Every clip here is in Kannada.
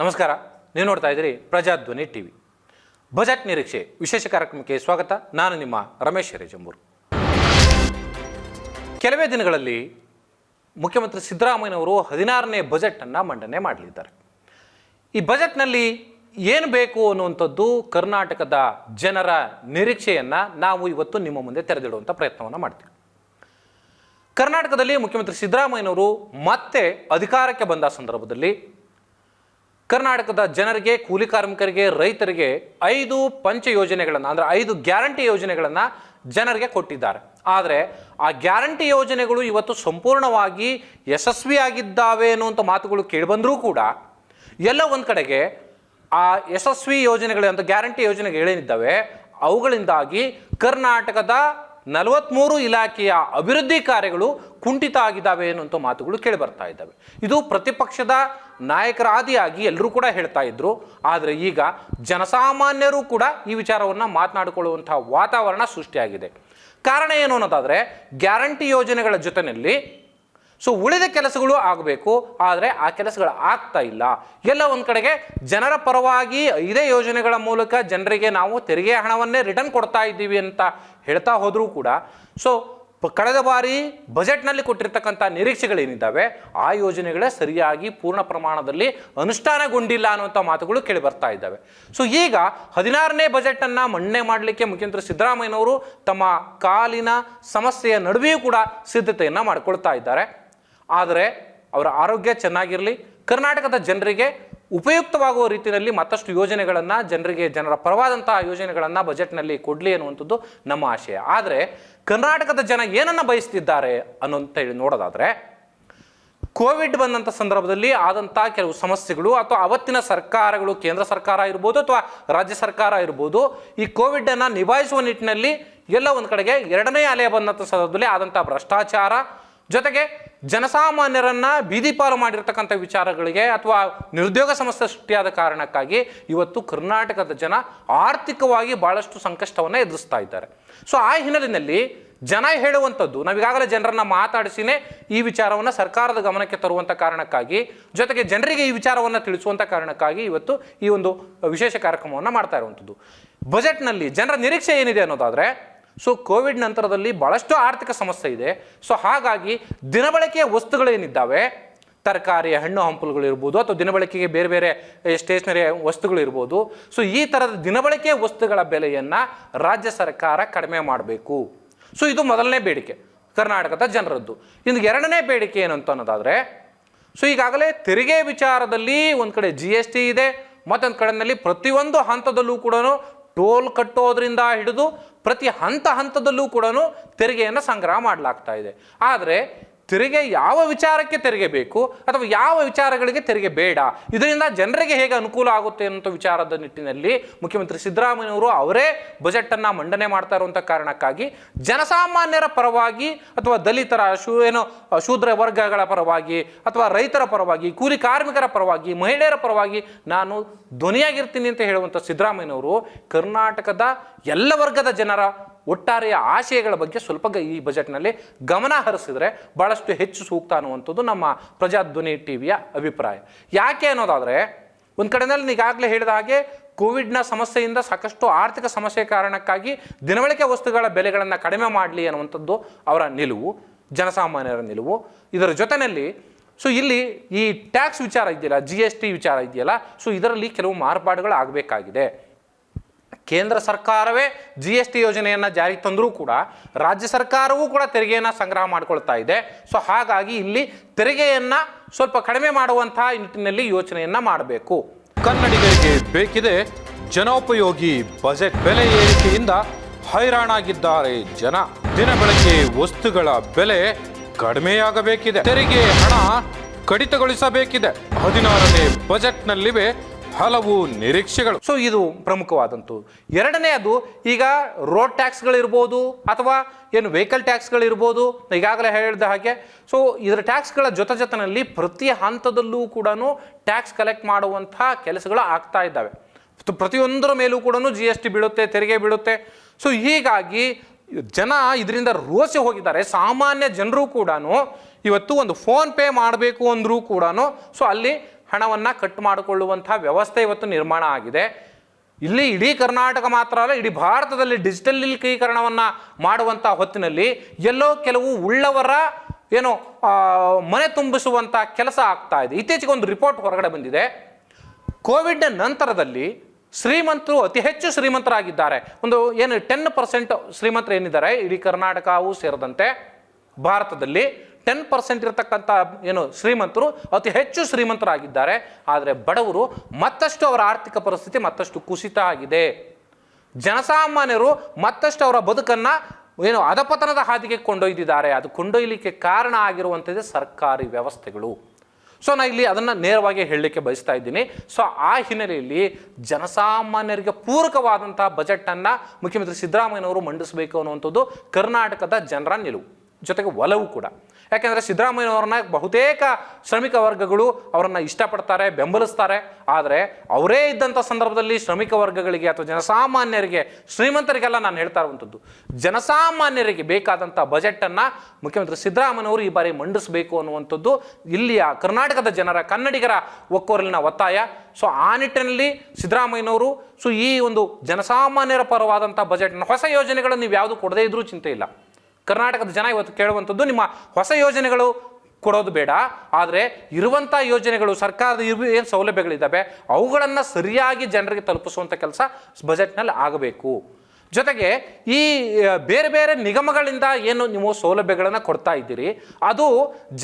ನಮಸ್ಕಾರ. ನೀವು ನೋಡ್ತಾ ಇದ್ದೀರಿ ಪ್ರಜಾಧ್ವನಿ ಟಿವಿ. ಬಜೆಟ್ ನಿರೀಕ್ಷೆ ವಿಶೇಷ ಕಾರ್ಯಕ್ರಮಕ್ಕೆ ಸ್ವಾಗತ. ನಾನು ನಿಮ್ಮ ರಮೇಶ್ ಹಿರೇಜಂಬೂರು. ಕೆಲವೇ ದಿನಗಳಲ್ಲಿ ಮುಖ್ಯಮಂತ್ರಿ ಸಿದ್ದರಾಮಯ್ಯನವರು 16ನೇ ಬಜೆಟನ್ನು ಮಂಡನೆ ಮಾಡಲಿದ್ದಾರೆ. ಈ ಬಜೆಟ್ನಲ್ಲಿ ಏನು ಬೇಕು ಅನ್ನುವಂಥದ್ದು ಕರ್ನಾಟಕದ ಜನರ ನಿರೀಕ್ಷೆಯನ್ನು ನಾವು ಇವತ್ತು ನಿಮ್ಮ ಮುಂದೆ ತೆರೆದಿಡುವಂಥ ಪ್ರಯತ್ನವನ್ನು ಮಾಡ್ತೀವಿ. ಕರ್ನಾಟಕದಲ್ಲಿ ಮುಖ್ಯಮಂತ್ರಿ ಸಿದ್ದರಾಮಯ್ಯನವರು ಮತ್ತೆ ಅಧಿಕಾರಕ್ಕೆ ಬಂದ ಸಂದರ್ಭದಲ್ಲಿ ಕರ್ನಾಟಕದ ಜನರಿಗೆ, ಕೂಲಿ ಕಾರ್ಮಿಕರಿಗೆ, ರೈತರಿಗೆ 5 ಪಂಚ ಯೋಜನೆಗಳನ್ನು ಅಂದರೆ 5 ಗ್ಯಾರಂಟಿ ಯೋಜನೆಗಳನ್ನು ಜನರಿಗೆ ಕೊಟ್ಟಿದ್ದಾರೆ. ಆದರೆ ಆ ಗ್ಯಾರಂಟಿ ಯೋಜನೆಗಳು ಇವತ್ತು ಸಂಪೂರ್ಣವಾಗಿ ಯಶಸ್ವಿಯಾಗಿದ್ದಾವೆ ಅನ್ನುವಂಥ ಮಾತುಗಳು ಕೇಳಿಬಂದರೂ ಕೂಡ ಎಲ್ಲ ಒಂದು ಕಡೆಗೆ ಆ ಯಶಸ್ವಿ ಯೋಜನೆಗಳು ಅಂತ ಗ್ಯಾರಂಟಿ ಯೋಜನೆಗಳೇನಿದ್ದಾವೆ ಅವುಗಳಿಂದಾಗಿ ಕರ್ನಾಟಕದ 43 ಇಲಾಖೆಯ ಅಭಿವೃದ್ಧಿ ಕಾರ್ಯಗಳು ಕುಂಠಿತ ಆಗಿದ್ದಾವೆ ಅನ್ನುವಂಥ ಮಾತುಗಳು ಕೇಳಿ ಬರ್ತಾ ಇದ್ದಾವೆ. ಇದು ಪ್ರತಿಪಕ್ಷದ ನಾಯಕರಾದಿಯಾಗಿ ಎಲ್ಲರೂ ಕೂಡ ಹೇಳ್ತಾ ಇದ್ರು. ಆದರೆ ಈಗ ಜನಸಾಮಾನ್ಯರು ಕೂಡ ಈ ವಿಚಾರವನ್ನು ಮಾತನಾಡಿಕೊಳ್ಳುವಂಥ ವಾತಾವರಣ ಸೃಷ್ಟಿಯಾಗಿದೆ. ಕಾರಣ ಏನು ಅನ್ನೋದಾದರೆ, ಗ್ಯಾರಂಟಿ ಯೋಜನೆಗಳ ಜೊತೆಯಲ್ಲಿ ಉಳಿದ ಕೆಲಸಗಳು ಆಗಬೇಕು, ಆದರೆ ಆ ಕೆಲಸಗಳು ಆಗ್ತಾ ಇಲ್ಲ. ಎಲ್ಲ ಒಂದು ಕಡೆಗೆ ಜನರ ಪರವಾಗಿ ಇದೇ ಯೋಜನೆಗಳ ಮೂಲಕ ಜನರಿಗೆ ನಾವು ತೆರಿಗೆ ಹಣವನ್ನೇ ರಿಟರ್ನ್ ಕೊಡ್ತಾ ಇದ್ದೀವಿ ಅಂತ ಹೇಳ್ತಾ ಹೋದರೂ ಕೂಡ ಕಳೆದ ಬಾರಿ ಬಜೆಟ್ನಲ್ಲಿ ಕೊಟ್ಟಿರ್ತಕ್ಕಂಥ ನಿರೀಕ್ಷೆಗಳೇನಿದ್ದಾವೆ ಆ ಯೋಜನೆಗಳೇ ಸರಿಯಾಗಿ ಪೂರ್ಣ ಪ್ರಮಾಣದಲ್ಲಿ ಅನುಷ್ಠಾನಗೊಂಡಿಲ್ಲ ಅನ್ನುವಂಥ ಮಾತುಗಳು ಕೇಳಿ ಬರ್ತಾ ಇದ್ದಾವೆ. ಈಗ 16ನೇ ಬಜೆಟನ್ನು ಮಂಡನೆ ಮಾಡಲಿಕ್ಕೆ ಮುಖ್ಯಮಂತ್ರಿ ಸಿದ್ದರಾಮಯ್ಯನವರು ತಮ್ಮ ಕಾಲಿನ ಸಮಸ್ಯೆಯ ನಡುವೆಯೂ ಕೂಡ ಸಿದ್ಧತೆಯನ್ನು ಮಾಡಿಕೊಳ್ತಾ ಇದ್ದಾರೆ. ಆದರೆ ಅವರ ಆರೋಗ್ಯ ಚೆನ್ನಾಗಿರಲಿ, ಕರ್ನಾಟಕದ ಜನರಿಗೆ ಉಪಯುಕ್ತವಾಗುವ ರೀತಿಯಲ್ಲಿ ಮತ್ತಷ್ಟು ಯೋಜನೆಗಳನ್ನು ಜನರ ಪರವಾದಂತಹ ಯೋಜನೆಗಳನ್ನು ಬಜೆಟ್ನಲ್ಲಿ ಕೊಡಲಿ ಅನ್ನುವಂಥದ್ದು ನಮ್ಮ ಆಶಯ. ಆದರೆ ಕರ್ನಾಟಕದ ಜನ ಏನನ್ನು ಬಯಸ್ತಿದ್ದಾರೆ ಅನ್ನೋಂತ ನೋಡೋದಾದರೆ, ಕೋವಿಡ್ ಬಂದಂಥ ಸಂದರ್ಭದಲ್ಲಿ ಆದಂಥ ಕೆಲವು ಸಮಸ್ಯೆಗಳು ಅಥವಾ ಅವತ್ತಿನ ಸರ್ಕಾರಗಳು, ಕೇಂದ್ರ ಸರ್ಕಾರ ಇರ್ಬೋದು ಅಥವಾ ರಾಜ್ಯ ಸರ್ಕಾರ ಇರ್ಬೋದು, ಈ ಕೋವಿಡನ್ನು ನಿಭಾಯಿಸುವ ನಿಟ್ಟಿನಲ್ಲಿ ಎಲ್ಲ ಒಂದು ಕಡೆಗೆ 2ನೇ ಅಲೆ ಬಂದಂಥ ಸಂದರ್ಭದಲ್ಲಿ ಆದಂಥ ಭ್ರಷ್ಟಾಚಾರ ಜೊತೆಗೆ ಜನಸಾಮಾನ್ಯರನ್ನು ಬೀದಿ ಪಾಲು ಮಾಡಿರ್ತಕ್ಕಂಥ ವಿಚಾರಗಳಿಗೆ ಅಥವಾ ನಿರುದ್ಯೋಗ ಸಮಸ್ಯೆ ಸೃಷ್ಟಿಯಾದ ಕಾರಣಕ್ಕಾಗಿ ಇವತ್ತು ಕರ್ನಾಟಕದ ಜನ ಆರ್ಥಿಕವಾಗಿ ಭಾಳಷ್ಟು ಸಂಕಷ್ಟವನ್ನು ಎದುರಿಸ್ತಾ ಇದ್ದಾರೆ. ಆ ಹಿನ್ನೆಲೆಯಲ್ಲಿ ಜನ ಹೇಳುವಂಥದ್ದು, ನಾವೀಗಾಗಲೇ ಜನರನ್ನು ಮಾತಾಡಿಸಿನೇ ಈ ವಿಚಾರವನ್ನು ಸರ್ಕಾರದ ಗಮನಕ್ಕೆ ತರುವಂಥ ಕಾರಣಕ್ಕಾಗಿ, ಜೊತೆಗೆ ಜನರಿಗೆ ಈ ವಿಚಾರವನ್ನು ತಿಳಿಸುವಂಥ ಕಾರಣಕ್ಕಾಗಿ ಇವತ್ತು ಈ ಒಂದು ವಿಶೇಷ ಕಾರ್ಯಕ್ರಮವನ್ನು ಮಾಡ್ತಾ ಇರುವಂಥದ್ದು. ಬಜೆಟ್ನಲ್ಲಿ ಜನರ ನಿರೀಕ್ಷೆ ಏನಿದೆ ಅನ್ನೋದಾದರೆ, ಕೋವಿಡ್ ನಂತರದಲ್ಲಿ ಭಾಳಷ್ಟು ಆರ್ಥಿಕ ಸಮಸ್ಯೆ ಇದೆ. ಹಾಗಾಗಿ ದಿನಬಳಕೆಯ ವಸ್ತುಗಳೇನಿದ್ದಾವೆ, ತರಕಾರಿ, ಹಣ್ಣು ಹಂಪಲುಗಳಿರ್ಬೋದು ಅಥವಾ ದಿನಬಳಕೆಗೆ ಬೇರೆ ಬೇರೆ ಸ್ಟೇಷನರಿ ವಸ್ತುಗಳಿರ್ಬೋದು, ಈ ಥರದ ದಿನಬಳಕೆಯ ವಸ್ತುಗಳ ಬೆಲೆಯನ್ನು ರಾಜ್ಯ ಸರ್ಕಾರ ಕಡಿಮೆ ಮಾಡಬೇಕು. ಇದು ಮೊದಲನೇ ಬೇಡಿಕೆ ಕರ್ನಾಟಕದ ಜನರದ್ದು. ಇನ್ನು 2ನೇ ಬೇಡಿಕೆ ಏನಂತ ಅನ್ನೋದಾದರೆ, ಈಗಾಗಲೇ ತೆರಿಗೆ ವಿಚಾರದಲ್ಲಿ ಒಂದು ಕಡೆ GST ಇದೆ, ಮತ್ತೊಂದು ಕಡೆಯಲ್ಲಿ ಪ್ರತಿಯೊಂದು ಹಂತದಲ್ಲೂ ಕೂಡ ಟೋಲ್ ಕಟ್ಟೋದ್ರಿಂದ ಹಿಡಿದು ಪ್ರತಿ ಹಂತದಲ್ಲೂ ಕೂಡ ತೆರಿಗೆಯನ್ನು ಸಂಗ್ರಹ ಮಾಡಲಾಗ್ತಾ ಇದೆ. ಆದರೆ ತೆರಿಗೆ ಯಾವ ವಿಚಾರಕ್ಕೆ ತೆರಿಗೆ ಬೇಕು ಅಥವಾ ಯಾವ ವಿಚಾರಗಳಿಗೆ ತೆರಿಗೆ ಬೇಡ, ಇದರಿಂದ ಜನರಿಗೆ ಹೇಗೆ ಅನುಕೂಲ ಆಗುತ್ತೆ ಅನ್ನೋ ವಿಚಾರದ ನಿಟ್ಟಿನಲ್ಲಿ ಮುಖ್ಯಮಂತ್ರಿ ಸಿದ್ದರಾಮಯ್ಯನವರು ಅವರೇ ಬಜೆಟನ್ನು ಮಂಡನೆ ಮಾಡ್ತಾ ಇರುವಂಥ ಕಾರಣಕ್ಕಾಗಿ ಜನಸಾಮಾನ್ಯರ ಪರವಾಗಿ ಅಥವಾ ದಲಿತರ ಶೂದ್ರ ವರ್ಗಗಳ ಪರವಾಗಿ ಅಥವಾ ರೈತರ ಪರವಾಗಿ, ಕೂಲಿ ಕಾರ್ಮಿಕರ ಪರವಾಗಿ, ಮಹಿಳೆಯರ ಪರವಾಗಿ ನಾನು ಧ್ವನಿಯಾಗಿರ್ತೀನಿ ಅಂತ ಹೇಳುವಂಥ ಸಿದ್ದರಾಮಯ್ಯನವರು ಕರ್ನಾಟಕದ ಎಲ್ಲ ವರ್ಗದ ಜನರ ಒಟ್ಟಾರೆಯ ಆಶಯಗಳ ಬಗ್ಗೆ ಸ್ವಲ್ಪ ಈ ಬಜೆಟ್ನಲ್ಲಿ ಗಮನ ಹರಿಸಿದರೆ ಭಾಳಷ್ಟು ಹೆಚ್ಚು ಸೂಕ್ತ ಅನ್ನುವಂಥದ್ದು ನಮ್ಮ ಪ್ರಜಾಧ್ವನಿ ಟಿವಿಯ ಅಭಿಪ್ರಾಯ. ಯಾಕೆ ಅನ್ನೋದಾದರೆ, ಒಂದು ಕಡೆಯಲ್ಲಿ ಈಗಾಗಲೇ ಹೇಳಿದ ಹಾಗೆ ಕೋವಿಡ್ನ ಸಮಸ್ಯೆಯಿಂದ ಸಾಕಷ್ಟು ಆರ್ಥಿಕ ಸಮಸ್ಯೆ ಕಾರಣಕ್ಕಾಗಿ ದಿನಬಳಕೆ ವಸ್ತುಗಳ ಬೆಲೆಗಳನ್ನು ಕಡಿಮೆ ಮಾಡಲಿ ಅನ್ನುವಂಥದ್ದು ಅವರ ನಿಲುವು, ಜನಸಾಮಾನ್ಯರ ನಿಲುವು. ಇದರ ಜೊತೆಯಲ್ಲಿ ಇಲ್ಲಿ ಈ ಟ್ಯಾಕ್ಸ್ ವಿಚಾರ ಇದೆಯಲ್ಲ, GST ವಿಚಾರ ಇದೆಯಲ್ಲ, ಇದರಲ್ಲಿ ಕೆಲವು ಮಾರ್ಪಾಡುಗಳು ಆಗಬೇಕಾಗಿದೆ. ಕೇಂದ್ರ ಸರ್ಕಾರವೇ GST ಯೋಜನೆಯನ್ನು ಜಾರಿಗೆ ತಂದರೂ ಕೂಡ ರಾಜ್ಯ ಸರ್ಕಾರವೂ ಕೂಡ ತೆರಿಗೆಯನ್ನು ಸಂಗ್ರಹ ಮಾಡಿಕೊಳ್ತಾ ಇದೆ. ಹಾಗಾಗಿ ಇಲ್ಲಿ ತೆರಿಗೆಯನ್ನು ಸ್ವಲ್ಪ ಕಡಿಮೆ ಮಾಡುವಂತಹ ನಿಟ್ಟಿನಲ್ಲಿ ಯೋಚನೆಯನ್ನು ಮಾಡಬೇಕು. ಕನ್ನಡಿಗರಿಗೆ ಬೇಕಿದೆ ಜನೋಪಯೋಗಿ ಬಜೆಟ್. ಬೆಲೆ ಏರಿಕೆಯಿಂದ ಹೈರಾಣಾಗಿದ್ದಾರೆ ಜನ. ದಿನಬಳಕೆ ವಸ್ತುಗಳ ಬೆಲೆ ಕಡಿಮೆಯಾಗಬೇಕಿದೆ. ತೆರಿಗೆ ಹಣ ಕಡಿತಗೊಳಿಸಬೇಕಿದೆ. 16ನೇ ಬಜೆಟ್ನಲ್ಲಿವೆ ಹಲವು ನಿರೀಕ್ಷೆಗಳು. ಇದು ಪ್ರಮುಖವಾದಂಥದ್ದು. 2ನೇದು, ಈಗ ರೋಡ್ ಟ್ಯಾಕ್ಸ್ಗಳಿರ್ಬೋದು ಅಥವಾ ವೆಹಿಕಲ್ ಟ್ಯಾಕ್ಸ್ಗಳಿರ್ಬೋದು, ಈಗಾಗಲೇ ಹೇಳಿದ ಹಾಗೆ ಇದರ ಟ್ಯಾಕ್ಸ್ಗಳ ಜೊತೆನಲ್ಲಿ ಪ್ರತಿ ಹಂತದಲ್ಲೂ ಕೂಡ ಟ್ಯಾಕ್ಸ್ ಕಲೆಕ್ಟ್ ಮಾಡುವಂಥ ಕೆಲಸಗಳು ಆಗ್ತಾ ಇದ್ದಾವೆ. ಪ್ರತಿಯೊಂದರ ಮೇಲೂ ಕೂಡ GST ಬೀಳುತ್ತೆ, ತೆರಿಗೆ ಬೀಳುತ್ತೆ. ಹೀಗಾಗಿ ಜನ ಇದರಿಂದ ರೋಸಿ ಹೋಗಿದ್ದಾರೆ. ಸಾಮಾನ್ಯ ಜನರು ಕೂಡ ಇವತ್ತು ಒಂದು ಫೋನ್ ಪೇ ಮಾಡಬೇಕು ಅಂದರೂ ಕೂಡ ಅಲ್ಲಿ ಹಣವನ್ನು ಕಟ್ ಮಾಡಿಕೊಳ್ಳುವಂಥ ವ್ಯವಸ್ಥೆ ಇವತ್ತು ನಿರ್ಮಾಣ ಆಗಿದೆ. ಇಲ್ಲಿ ಇಡೀ ಕರ್ನಾಟಕ ಮಾತ್ರ ಅಲ್ಲ, ಇಡೀ ಭಾರತದಲ್ಲಿ ಡಿಜಿಟಲೀಕರಣವನ್ನು ಮಾಡುವಂಥ ಹೊತ್ತಿನಲ್ಲಿ ಎಲ್ಲೋ ಕೆಲವು ಉಳ್ಳವರ ಏನು ಮನೆ ತುಂಬಿಸುವಂಥ ಕೆಲಸ ಆಗ್ತಾ ಇದೆ. ಇತ್ತೀಚೆಗೆ ಒಂದು ರಿಪೋರ್ಟ್ ಹೊರಗಡೆ ಬಂದಿದೆ. ಕೋವಿಡ್ ನಂತರದಲ್ಲಿ ಶ್ರೀಮಂತರು ಅತಿ ಹೆಚ್ಚು ಶ್ರೀಮಂತರಾಗಿದ್ದಾರೆ. ಒಂದು ಏನು 10% ಶ್ರೀಮಂತರು ಏನಿದ್ದಾರೆ ಇಡೀ ಕರ್ನಾಟಕವೂ ಸೇರಿದಂತೆ ಭಾರತದಲ್ಲಿ 10% ಇರತಕ್ಕಂಥ ಏನು ಶ್ರೀಮಂತರು ಅತಿ ಹೆಚ್ಚು ಶ್ರೀಮಂತರಾಗಿದ್ದಾರೆ. ಆದರೆ ಬಡವರು ಮತ್ತಷ್ಟು ಅವರ ಆರ್ಥಿಕ ಪರಿಸ್ಥಿತಿ ಮತ್ತಷ್ಟು ಕುಸಿತ ಆಗಿದೆ. ಜನಸಾಮಾನ್ಯರು ಮತ್ತಷ್ಟು ಅವರ ಬದುಕನ್ನು ಏನು ಅಧಪತನದ ಹಾದಿಗೆ ಕೊಂಡೊಯ್ದಿದ್ದಾರೆ. ಅದು ಕೊಂಡೊಯ್ಯಲಿಕ್ಕೆ ಕಾರಣ ಆಗಿರುವಂಥದ್ದೇ ಸರ್ಕಾರಿ ವ್ಯವಸ್ಥೆಗಳು. ಸೊ ನಾನು ಇಲ್ಲಿ ಅದನ್ನು ನೇರವಾಗಿ ಹೇಳಲಿಕ್ಕೆ ಬಯಸ್ತಾ ಇದ್ದೀನಿ. ಸೊ ಆ ಹಿನ್ನೆಲೆಯಲ್ಲಿ ಜನಸಾಮಾನ್ಯರಿಗೆ ಪೂರಕವಾದಂಥ ಬಜೆಟನ್ನು ಮುಖ್ಯಮಂತ್ರಿ ಸಿದ್ದರಾಮಯ್ಯನವರು ಮಂಡಿಸಬೇಕು ಅನ್ನುವಂಥದ್ದು ಕರ್ನಾಟಕದ ಜನರ ನಿಲುವು, ಜೊತೆಗೆ ಒಲವು ಕೂಡ. ಯಾಕೆಂದರೆ ಸಿದ್ದರಾಮಯ್ಯನವ್ರನ್ನ ಬಹುತೇಕ ಶ್ರಮಿಕ ವರ್ಗಗಳು ಅವರನ್ನು ಇಷ್ಟಪಡ್ತಾರೆ, ಬೆಂಬಲಿಸ್ತಾರೆ. ಆದರೆ ಅವರೇ ಇದ್ದಂಥ ಸಂದರ್ಭದಲ್ಲಿ ಶ್ರಮಿಕ ವರ್ಗಗಳಿಗೆ ಅಥವಾ ಜನಸಾಮಾನ್ಯರಿಗೆ, ಶ್ರೀಮಂತರಿಗೆಲ್ಲ ನಾನು ಹೇಳ್ತಾ ಇರುವಂಥದ್ದು, ಜನಸಾಮಾನ್ಯರಿಗೆ ಬೇಕಾದಂಥ ಬಜೆಟನ್ನು ಮುಖ್ಯಮಂತ್ರಿ ಸಿದ್ದರಾಮಯ್ಯನವರು ಈ ಬಾರಿ ಮಂಡಿಸಬೇಕು ಅನ್ನುವಂಥದ್ದು ಇಲ್ಲಿಯ ಕರ್ನಾಟಕದ ಜನರ, ಕನ್ನಡಿಗರ ಒಕ್ಕೊರಲಿನ ಒತ್ತಾಯ. ಸೊ ಆ ನಿಟ್ಟಿನಲ್ಲಿ ಸಿದ್ದರಾಮಯ್ಯನವರು ಈ ಒಂದು ಜನಸಾಮಾನ್ಯರ ಪರವಾದಂಥ ಬಜೆಟ್ನ ಹೊಸ ಯೋಜನೆಗಳನ್ನು ನೀವು ಯಾವುದು ಕೊಡದೇ ಇದ್ರೂ ಚಿಂತೆ ಇಲ್ಲ. ಕರ್ನಾಟಕದ ಜನ ಇವತ್ತು ಕೇಳುವಂಥದ್ದು ನಿಮ್ಮ ಹೊಸ ಯೋಜನೆಗಳು ಕೊಡೋದು ಬೇಡ, ಆದರೆ ಇರುವಂಥ ಯೋಜನೆಗಳು, ಸರ್ಕಾರದ ಏನು ಸೌಲಭ್ಯಗಳಿದ್ದಾವೆ ಅವುಗಳನ್ನು ಸರಿಯಾಗಿ ಜನರಿಗೆ ತಲುಪಿಸುವಂಥ ಕೆಲಸ ಬಜೆಟ್ನಲ್ಲಿ ಆಗಬೇಕು. ಜೊತೆಗೆ ಈ ಬೇರೆ ಬೇರೆ ನಿಗಮಗಳಿಂದ ಏನು ನೀವು ಸೌಲಭ್ಯಗಳನ್ನು ಕೊಡ್ತಾ ಇದ್ದೀರಿ ಅದು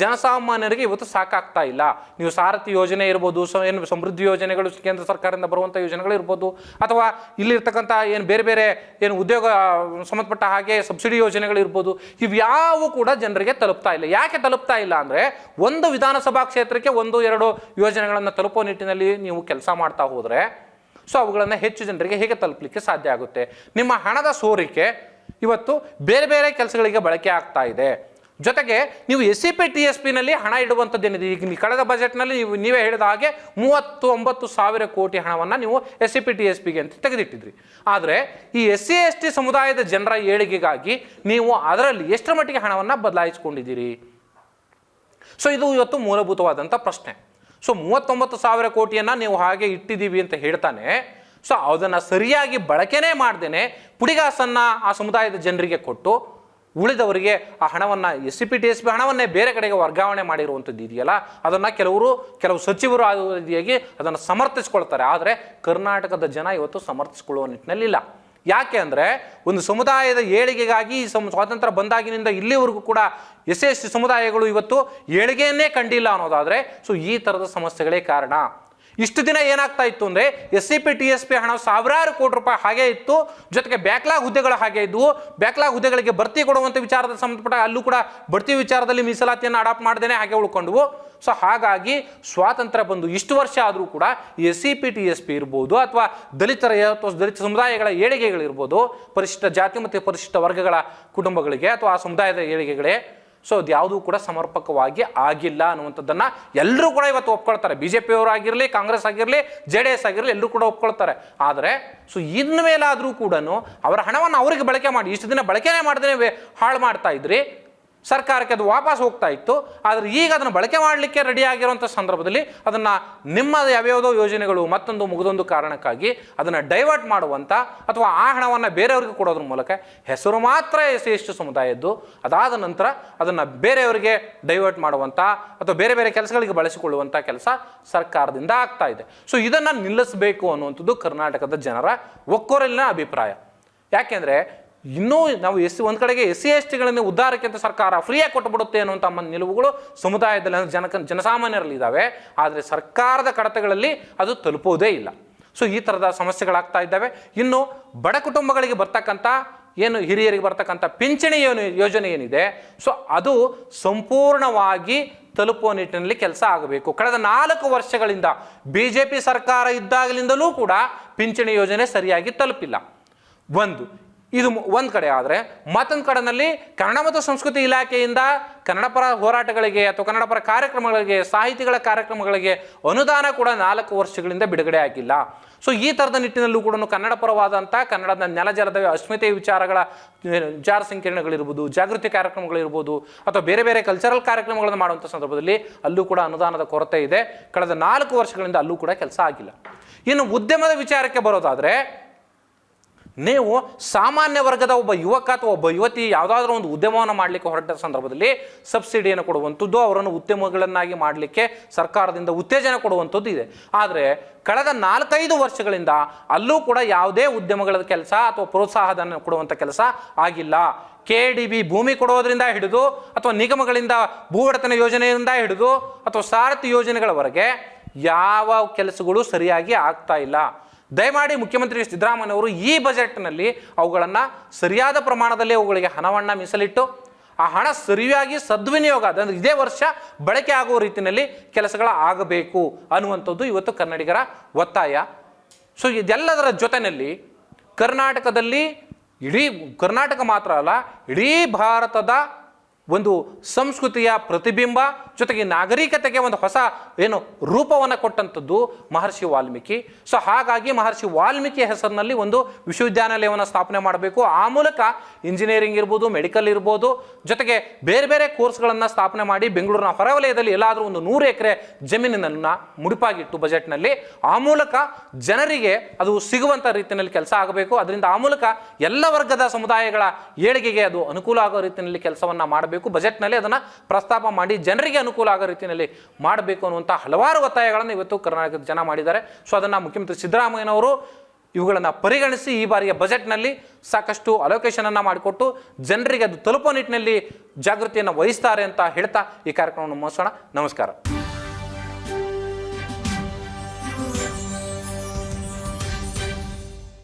ಜನಸಾಮಾನ್ಯರಿಗೆ ಇವತ್ತು ಸಾಕಾಗ್ತಾ ಇಲ್ಲ. ನೀವು ಸಾರಥಿ ಯೋಜನೆ ಇರ್ಬೋದು, ಏನು ಸಮೃದ್ಧಿ ಯೋಜನೆಗಳು, ಕೇಂದ್ರ ಸರ್ಕಾರದಿಂದ ಬರುವಂಥ ಯೋಜನೆಗಳು ಇರ್ಬೋದು, ಅಥವಾ ಇಲ್ಲಿರ್ತಕ್ಕಂಥ ಏನು ಬೇರೆ ಬೇರೆ ಏನು ಉದ್ಯೋಗ ಸಂಬಂಧಪಟ್ಟ ಹಾಗೆ ಸಬ್ಸಿಡಿ ಯೋಜನೆಗಳು ಇರ್ಬೋದು, ಇವ್ಯಾವು ಕೂಡ ಜನರಿಗೆ ತಲುಪ್ತಾ ಇಲ್ಲ. ಯಾಕೆ ತಲುಪ್ತಾ ಇಲ್ಲ ಅಂದರೆ, ಒಂದು ವಿಧಾನಸಭಾ ಕ್ಷೇತ್ರಕ್ಕೆ 1-2 ಯೋಜನೆಗಳನ್ನು ತಲುಪೋ ನಿಟ್ಟಿನಲ್ಲಿ ನೀವು ಕೆಲಸ ಮಾಡ್ತಾ ಹೋದರೆ ಸೊ ಅವುಗಳನ್ನು ಹೆಚ್ಚು ಜನರಿಗೆ ಹೇಗೆ ತಲುಪಲಿಕ್ಕೆ ಸಾಧ್ಯ ಆಗುತ್ತೆ? ನಿಮ್ಮ ಹಣದ ಸೋರಿಕೆ ಇವತ್ತು ಬೇರೆ ಬೇರೆ ಕೆಲಸಗಳಿಗೆ ಬಳಕೆ ಆಗ್ತಾ ಇದೆ. ಜೊತೆಗೆ ನೀವು SCP TSPನಲ್ಲಿ ಹಣ ಇಡುವಂಥದ್ದೇನಿದೆ, ಈಗ ಕಳೆದ ಬಜೆಟ್ನಲ್ಲಿ ನೀವೇ ಹೇಳಿದ ಹಾಗೆ 39,000 ಕೋಟಿ ಹಣವನ್ನು ನೀವು SCP TSPಗೆ ಅಂತ ತೆಗೆದಿಟ್ಟಿದ್ರಿ. ಆದರೆ ಈ SC ST ಸಮುದಾಯದ ಜನರ ಏಳಿಗೆಗಾಗಿ ನೀವು ಅದರಲ್ಲಿ ಎಷ್ಟರ ಮಟ್ಟಿಗೆ ಹಣವನ್ನು ಬದಲಾಯಿಸಿಕೊಂಡಿದ್ದೀರಿ? ಸೊ ಇದು ಇವತ್ತು ಮೂಲಭೂತವಾದಂಥ ಪ್ರಶ್ನೆ. ಸೊ 39,000 ಕೋಟಿಯನ್ನು ನೀವು ಹಾಗೆ ಇಟ್ಟಿದ್ದೀವಿ ಅಂತ ಹೇಳ್ತಾನೆ. ಸೊ ಅದನ್ನು ಸರಿಯಾಗಿ ಬಳಕೆನೇ ಮಾಡ್ದೇನೆ ಪುಡಿಗಾಸನ್ನು ಆ ಸಮುದಾಯದ ಜನರಿಗೆ ಕೊಟ್ಟು ಉಳಿದವರಿಗೆ ಆ ಹಣವನ್ನು SCP TSP ಹಣವನ್ನೇ ಬೇರೆ ಕಡೆಗೆ ವರ್ಗಾವಣೆ ಮಾಡಿರುವಂಥದ್ದು ಇದೆಯಲ್ಲ, ಅದನ್ನು ಕೆಲವು ಸಚಿವರು ಆಗಿ ಅದನ್ನು ಸಮರ್ಥಿಸ್ಕೊಳ್ತಾರೆ. ಆದರೆ ಕರ್ನಾಟಕದ ಜನ ಇವತ್ತು ಸಮರ್ಥಿಸ್ಕೊಳ್ಳುವ ನಿಟ್ಟಿನಲ್ಲಿಲ್ಲ. ಯಾಕೆ ಅಂದರೆ, ಒಂದು ಸಮುದಾಯದ ಏಳಿಗೆಗಾಗಿ ಸ್ವಾತಂತ್ರ್ಯ ಬಂದಾಗಿನಿಂದ ಇಲ್ಲಿವರೆಗೂ ಕೂಡ SC ST ಸಮುದಾಯಗಳು ಇವತ್ತು ಏಳಿಗೆಯನ್ನೇ ಕಂಡಿಲ್ಲ ಅನ್ನೋದಾದರೆ ಸೊ ಈ ಥರದ ಸಮಸ್ಯೆಗಳೇ ಕಾರಣ. ಇಷ್ಟು ದಿನ ಏನಾಗ್ತಾ ಇತ್ತು ಅಂದರೆ SCP TSP ಹಣ ಸಾವಿರಾರು ಕೋಟಿ ರೂಪಾಯಿ ಹಾಗೆ ಇತ್ತು. ಜೊತೆಗೆ ಬ್ಯಾಕ್ಲಾಗ್ ಹುದ್ದೆಗಳು ಹಾಗೆ ಇದ್ವು. ಬ್ಯಾಕ್ಲಾಗ್ ಹುದ್ದೆಗಳಿಗೆ ಭರ್ತಿ ಕೊಡುವಂಥ ವಿಚಾರದ ಸಂಬಂಧಪಟ್ಟ ಅಲ್ಲೂ ಕೂಡ ಬಡ್ತಿ ವಿಚಾರದಲ್ಲಿ ಮೀಸಲಾತಿಯನ್ನು ಅಡಾಪ್ಟ್ ಮಾಡ್ದೇನೆ ಹಾಗೆ ಉಳ್ಕೊಂಡ್ವು. ಸೊ ಹಾಗಾಗಿ ಸ್ವಾತಂತ್ರ್ಯ ಬಂದು ಇಷ್ಟು ವರ್ಷ ಆದರೂ ಕೂಡ SCP TSP ಇರ್ಬೋದು, ಅಥವಾ ದಲಿತ ಸಮುದಾಯಗಳ ಏಳಿಗೆಗಳಿರ್ಬೋದು, ಪರಿಶಿಷ್ಟ ಜಾತಿ ಮತ್ತು ಪರಿಶಿಷ್ಟ ವರ್ಗಗಳ ಕುಟುಂಬಗಳಿಗೆ ಅಥವಾ ಆ ಸಮುದಾಯದ ಏಳಿಗೆಗಳೇ, ಸೊ ಅದು ಯಾವುದೂ ಕೂಡ ಸಮರ್ಪಕವಾಗಿ ಆಗಿಲ್ಲ ಅನ್ನುವಂಥದ್ದನ್ನು ಎಲ್ಲರೂ ಕೂಡ ಇವತ್ತು ಒಪ್ಕೊಳ್ತಾರೆ. BJP ಅವರಾಗಿರಲಿ, ಕಾಂಗ್ರೆಸ್ ಆಗಿರಲಿ, JDS ಆಗಿರಲಿ, ಎಲ್ಲರೂ ಕೂಡ ಒಪ್ಕೊಳ್ತಾರೆ. ಆದರೆ ಸೊ ಇನ್ನು ಮೇಲಾದರೂ ಕೂಡ ಅವರ ಹಣವನ್ನು ಅವರಿಗೆ ಬಳಕೆ ಮಾಡಿ, ಇಷ್ಟು ದಿನ ಬಳಕೆನೇ ಮಾಡ್ದೇ ಹಾಳು ಮಾಡ್ತಾ ಇದ್ರಿ, ಸರ್ಕಾರಕ್ಕೆ ಅದು ವಾಪಸ್ ಹೋಗ್ತಾ ಇತ್ತು. ಆದರೆ ಈಗ ಅದನ್ನು ಬಳಕೆ ಮಾಡಲಿಕ್ಕೆ ರೆಡಿ ಆಗಿರುವಂಥ ಸಂದರ್ಭದಲ್ಲಿ ಅದನ್ನು ನಿಮ್ಮ ಯಾವ್ಯಾವುದೋ ಯೋಜನೆಗಳು ಮತ್ತೊಂದು ಮುಗಿದೊಂದು ಕಾರಣಕ್ಕಾಗಿ ಅದನ್ನು ಡೈವರ್ಟ್ ಮಾಡುವಂಥ ಅಥವಾ ಆ ಹಣವನ್ನು ಬೇರೆಯವರಿಗೆ ಕೊಡೋದ್ರ ಮೂಲಕ ಹೆಸರು ಮಾತ್ರ SC ST ಸಮುದಾಯದ್ದು, ಅದಾದ ನಂತರ ಅದನ್ನು ಬೇರೆಯವರಿಗೆ ಡೈವರ್ಟ್ ಮಾಡುವಂಥ ಅಥವಾ ಬೇರೆ ಬೇರೆ ಕೆಲಸಗಳಿಗೆ ಬಳಸಿಕೊಳ್ಳುವಂಥ ಕೆಲಸ ಸರ್ಕಾರದಿಂದ ಆಗ್ತಾ ಇದೆ. ಸೊ ಇದನ್ನು ನಿಲ್ಲಿಸಬೇಕು ಅನ್ನುವಂಥದ್ದು ಕರ್ನಾಟಕದ ಜನರ ಒಕ್ಕೊರಲಿನ ಅಭಿಪ್ರಾಯ. ಯಾಕೆಂದರೆ ಇನ್ನೂ ನಾವು ಒಂದು ಕಡೆಗೆ SC STಗಳನ್ನು ಉದ್ಧಾರಕ್ಕೆ ಅಂತ ಸರ್ಕಾರ ಫ್ರೀಯಾಗಿ ಕೊಟ್ಟುಬಿಡುತ್ತೆ ಅನ್ನುವಂಥ ನಿಲುವುಗಳು ಸಮುದಾಯದಲ್ಲಿ ಜನಸಾಮಾನ್ಯರಲ್ಲಿ ಇದ್ದಾವೆ. ಆದರೆ ಸರ್ಕಾರದ ಕಡತಗಳಲ್ಲಿ ಅದು ತಲುಪೋದೇ ಇಲ್ಲ. ಸೊ ಈ ಥರದ ಸಮಸ್ಯೆಗಳಾಗ್ತಾ ಇದ್ದಾವೆ. ಇನ್ನು ಬಡ ಕುಟುಂಬಗಳಿಗೆ ಬರ್ತಕ್ಕಂಥ ಏನು ಹಿರಿಯರಿಗೆ ಬರ್ತಕ್ಕಂಥ ಪಿಂಚಣಿ ಯೋಜನೆ ಏನಿದೆ, ಸೊ ಅದು ಸಂಪೂರ್ಣವಾಗಿ ತಲುಪುವ ನಿಟ್ಟಿನಲ್ಲಿ ಕೆಲಸ ಆಗಬೇಕು. ಕಳೆದ 4 ವರ್ಷಗಳಿಂದ BJP ಸರ್ಕಾರ ಇದ್ದಾಗಲಿಂದಲೂ ಕೂಡ ಪಿಂಚಣಿ ಯೋಜನೆ ಸರಿಯಾಗಿ ತಲುಪಿಲ್ಲ. ಒಂದು ಇದು ಒಂದು ಕಡೆ. ಆದರೆ ಮತ್ತೊಂದು ಕಡೆನಲ್ಲಿ ಕನ್ನಡ ಮತ್ತು ಸಂಸ್ಕೃತಿ ಇಲಾಖೆಯಿಂದ ಕನ್ನಡ ಪರ ಹೋರಾಟಗಳಿಗೆ ಅಥವಾ ಕನ್ನಡ ಪರ ಕಾರ್ಯಕ್ರಮಗಳಿಗೆ, ಸಾಹಿತಿಗಳ ಕಾರ್ಯಕ್ರಮಗಳಿಗೆ ಅನುದಾನ ಕೂಡ 4 ವರ್ಷಗಳಿಂದ ಬಿಡುಗಡೆ ಆಗಿಲ್ಲ. ಸೊ ಈ ಥರದ ನಿಟ್ಟಿನಲ್ಲೂ ಕೂಡ ಕನ್ನಡ ಪರವಾದಂಥ ಕನ್ನಡದ ನೆಲಜಲದ ಅಸ್ಮಿತೆ ವಿಚಾರ ಸಂಕಿರಣಗಳಿರ್ಬೋದು, ಜಾಗೃತಿ ಕಾರ್ಯಕ್ರಮಗಳಿರ್ಬೋದು, ಅಥವಾ ಬೇರೆ ಬೇರೆ ಕಲ್ಚರಲ್ ಕಾರ್ಯಕ್ರಮಗಳನ್ನು ಮಾಡುವಂಥ ಸಂದರ್ಭದಲ್ಲಿ ಅಲ್ಲೂ ಕೂಡ ಅನುದಾನದ ಕೊರತೆ ಇದೆ. ಕಳೆದ 4 ವರ್ಷಗಳಿಂದ ಅಲ್ಲೂ ಕೂಡ ಕೆಲಸ ಆಗಿಲ್ಲ. ಇನ್ನು ಉದ್ಯಮದ ವಿಚಾರಕ್ಕೆ ಬರೋದಾದರೆ, ನೀವು ಸಾಮಾನ್ಯ ವರ್ಗದ ಒಬ್ಬ ಯುವಕ ಅಥವಾ ಒಬ್ಬ ಯುವತಿ ಯಾವುದಾದ್ರೂ ಒಂದು ಉದ್ಯಮವನ್ನು ಮಾಡಲಿಕ್ಕೆ ಹೊರಟ ಸಂದರ್ಭದಲ್ಲಿ ಸಬ್ಸಿಡಿಯನ್ನು ಕೊಡುವಂಥದ್ದು, ಅವರನ್ನು ಉದ್ಯಮಗಳನ್ನಾಗಿ ಮಾಡಲಿಕ್ಕೆ ಸರ್ಕಾರದಿಂದ ಉತ್ತೇಜನ ಕೊಡುವಂಥದ್ದು ಇದೆ. ಆದರೆ ಕಳೆದ 4-5 ವರ್ಷಗಳಿಂದ ಅಲ್ಲೂ ಕೂಡ ಯಾವುದೇ ಉದ್ಯಮಗಳ ಕೆಲಸ ಅಥವಾ ಪ್ರೋತ್ಸಾಹಧನ ಕೊಡುವಂಥ ಕೆಲಸ ಆಗಿಲ್ಲ. KDB ಭೂಮಿ ಕೊಡೋದ್ರಿಂದ ಹಿಡಿದು, ಅಥವಾ ನಿಗಮಗಳಿಂದ ಭೂ ಒಡೆತನ ಯೋಜನೆಯಿಂದ ಹಿಡಿದು, ಅಥವಾ ಸಾರಥಿ ಯೋಜನೆಗಳವರೆಗೆ ಯಾವ ಕೆಲಸಗಳು ಸರಿಯಾಗಿ ಆಗ್ತಾ ಇಲ್ಲ. ದಯಮಾಡಿ ಮುಖ್ಯಮಂತ್ರಿ ಸಿದ್ದರಾಮಯ್ಯನವರು ಈ ಬಜೆಟ್ನಲ್ಲಿ ಅವುಗಳನ್ನು ಸರಿಯಾದ ಪ್ರಮಾಣದಲ್ಲಿ ಅವುಗಳಿಗೆ ಹಣವನ್ನು ಮೀಸಲಿಟ್ಟು ಆ ಹಣ ಸರಿಯಾಗಿ ಸದ್ವಿನಿಯೋಗ, ಅಂದರೆ ಇದೇ ವರ್ಷ ಬಳಕೆ ಆಗುವ ರೀತಿಯಲ್ಲಿ ಕೆಲಸಗಳ ಆಗಬೇಕು ಅನ್ನುವಂಥದ್ದು ಇವತ್ತು ಕನ್ನಡಿಗರ ಒತ್ತಾಯ. ಸೊ ಇದೆಲ್ಲದರ ಜೊತೆಯಲ್ಲಿ ಕರ್ನಾಟಕದಲ್ಲಿ, ಇಡೀ ಕರ್ನಾಟಕ ಮಾತ್ರ ಅಲ್ಲ, ಇಡೀ ಭಾರತದ ಒಂದು ಸಂಸ್ಕೃತಿಯ ಪ್ರತಿಬಿಂಬ, ಜೊತೆಗೆ ನಾಗರಿಕತೆಗೆ ಒಂದು ಹೊಸ ರೂಪವನ್ನು ಕೊಟ್ಟಂಥದ್ದು ಮಹರ್ಷಿ ವಾಲ್ಮೀಕಿ. ಸೊ ಹಾಗಾಗಿ ಮಹರ್ಷಿ ವಾಲ್ಮೀಕಿ ಹೆಸರಿನಲ್ಲಿ ಒಂದು ವಿಶ್ವವಿದ್ಯಾನಿಲಯವನ್ನು ಸ್ಥಾಪನೆ ಮಾಡಬೇಕು. ಆ ಮೂಲಕ ಇಂಜಿನಿಯರಿಂಗ್ ಇರ್ಬೋದು, ಮೆಡಿಕಲ್ ಇರ್ಬೋದು, ಜೊತೆಗೆ ಬೇರೆ ಬೇರೆ ಕೋರ್ಸ್ಗಳನ್ನು ಸ್ಥಾಪನೆ ಮಾಡಿ ಬೆಂಗಳೂರಿನ ಹೊರವಲಯದಲ್ಲಿ ಎಲ್ಲಾದರೂ ಒಂದು 100 ಎಕರೆ ಜಮೀನಿನನ್ನು ಮುಡಿಪಾಗಿಟ್ಟು ಬಜೆಟ್ನಲ್ಲಿ ಆ ಮೂಲಕ ಜನರಿಗೆ ಅದು ಸಿಗುವಂಥ ರೀತಿಯಲ್ಲಿ ಕೆಲಸ ಆಗಬೇಕು. ಅದರಿಂದ ಆ ಮೂಲಕ ಎಲ್ಲ ವರ್ಗದ ಸಮುದಾಯಗಳ ಏಳಿಗೆಗೆ ಅದು ಅನುಕೂಲ ಆಗೋ ರೀತಿಯಲ್ಲಿ ಕೆಲಸವನ್ನು ಮಾಡಬೇಕು. ಬಜೆಟ್ನಲ್ಲಿ ಅದನ್ನು ಪ್ರಸ್ತಾಪ ಮಾಡಿ ಜನರಿಗೆ ಅನುಕೂಲ ಆಗೋ ರೀತಿಯಲ್ಲಿ ಮಾಡಬೇಕು ಅನ್ನುವಂಥ ಹಲವಾರು ಒತ್ತಾಯಗಳನ್ನು ಇವತ್ತು ಕರ್ನಾಟಕದ ಜನ ಮಾಡಿದ್ದಾರೆ. ಸೊ ಅದನ್ನು ಮುಖ್ಯಮಂತ್ರಿ ಸಿದ್ದರಾಮಯ್ಯನವರು ಇವುಗಳನ್ನು ಪರಿಗಣಿಸಿ ಈ ಬಾರಿಯ ಬಜೆಟ್ನಲ್ಲಿ ಸಾಕಷ್ಟು ಅಲೋಕೇಶನನ್ನು ಮಾಡಿಕೊಟ್ಟು ಜನರಿಗೆ ಅದು ತಲುಪೋ ನಿಟ್ಟಿನಲ್ಲಿ ಜಾಗೃತಿಯನ್ನು ವಹಿಸ್ತಾರೆ ಅಂತ ಹೇಳ್ತಾ ಈ ಕಾರ್ಯಕ್ರಮವನ್ನು ಮುಗಿಸೋಣ. ನಮಸ್ಕಾರ.